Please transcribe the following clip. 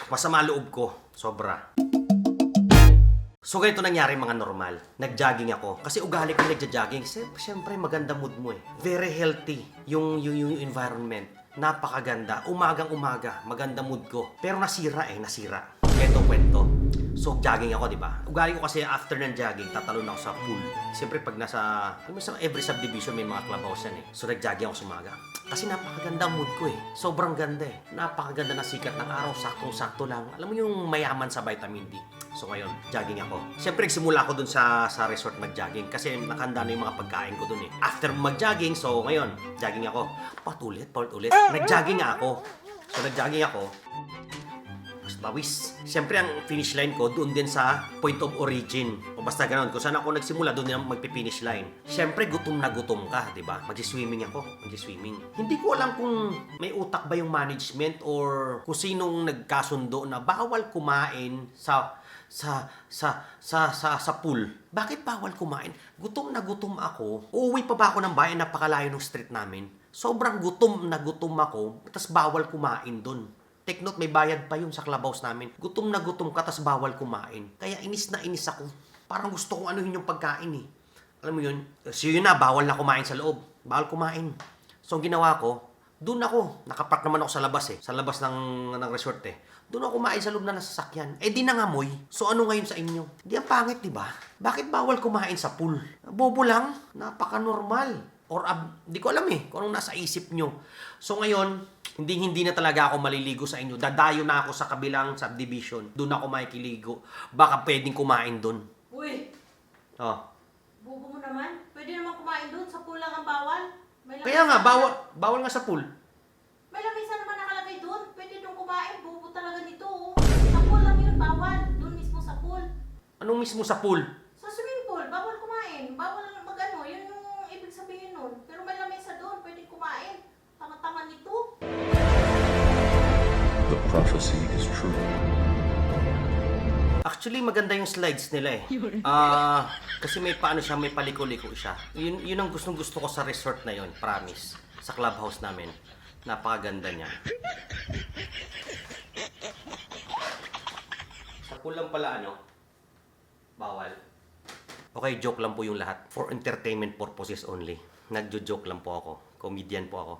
Masama loob ko. Sobra. So ganito nangyari mga normal. Nag-jogging ako. Kasi ugali ko nagja-jogging. Siyempre maganda mood mo eh. Very healthy yung environment. Napakaganda. Umagang-umaga. Maganda mood ko. Pero nasira. Ito kwento. So jogging ako, di ba? Ugali ko kasi after ng jogging, tatalon ako sa pool. Siyempre pag nasa every subdivision may mga clubhouse yan eh. So nag-jogging ako sa umaga. Kasi napakaganda ang mood ko eh. Sobrang ganda eh. Napakaganda na sikat ng araw. Saktong-sakto lang. Alam mo yung mayaman sa vitamin D. So ngayon, jogging ako. Siyempre, nagsimula ako dun sa resort mag-jogging kasi nakahanda na yung mga pagkain ko dun eh. After mag-jogging, so ngayon, jogging ako. Paulit. Nag-jogging ako. So nag-jogging ako. Bawis. Siyempre, ang finish line ko doon din sa point of origin. O basta ganoon. Kung saan ako nagsimula, doon din magpi-finish line. Siyempre, gutom na gutom ka, di ba? Mag-swimming ako. Hindi ko alam kung may utak ba yung management or kung sinong nagkasundo na bawal kumain sa pool. Bakit bawal kumain? Gutom na gutom ako. Uuwi pa ba ako ng bayan, napakalayo ng street namin. Sobrang gutom na gutom ako, tapos bawal kumain doon. Take note, may bayad pa yun sa clubhouse namin. Gutom na gutom ka, tas bawal kumain. Kaya inis na inis ako. Parang gusto kong anuhin yung pagkain eh. Alam mo yun? So yun na, bawal na kumain sa loob. Bawal kumain. So ang ginawa ko, doon ako. Nakapark naman ako sa labas eh. Sa labas ng resort eh. Doon ako kumain sa loob na nasasakyan. Eh di nangamoy. So ano ngayon sa inyo? Di ang pangit, di ba? Bakit bawal kumain sa pool? Bobo lang. Napaka-normal. Or di ko alam eh kung anong nasa isip nyo. So ngayon, hindi na talaga ako maliligo sa inyo. Dadayo na ako sa kabilang subdivision. Doon ako makikiligo. Baka pwedeng kumain doon. Uy! Oh. Bubo mo naman. Pwede naman kumain doon. Sa pool lang ang bawal. Kaya nga, bawal nga sa pool. May lamesa naman nakalagay doon. Pwede doon kumain. Bubo talaga nito. Oh. Sa pool lang yun. Bawal. Doon mismo sa pool. Anong mismo sa pool? Sa swimming pool. Bawal kumain. Bawal mag-ano. Yun yung ibig sabihin nun. Pero may lamesa doon. Pwede kumain. Tanga-tanga nito. The prophecy is true. Actually, maganda yung slides nila eh. Kasi may paano siya, may paliko-liko siya. Yun ang gustong-gusto ko sa resort na yun, promise. Sa clubhouse namin. Napakaganda niya. Sa pool lang pala bawal. Okay, joke lang po yung lahat. For entertainment purposes only. Nagjo-joke lang po ako. Comedian po ako.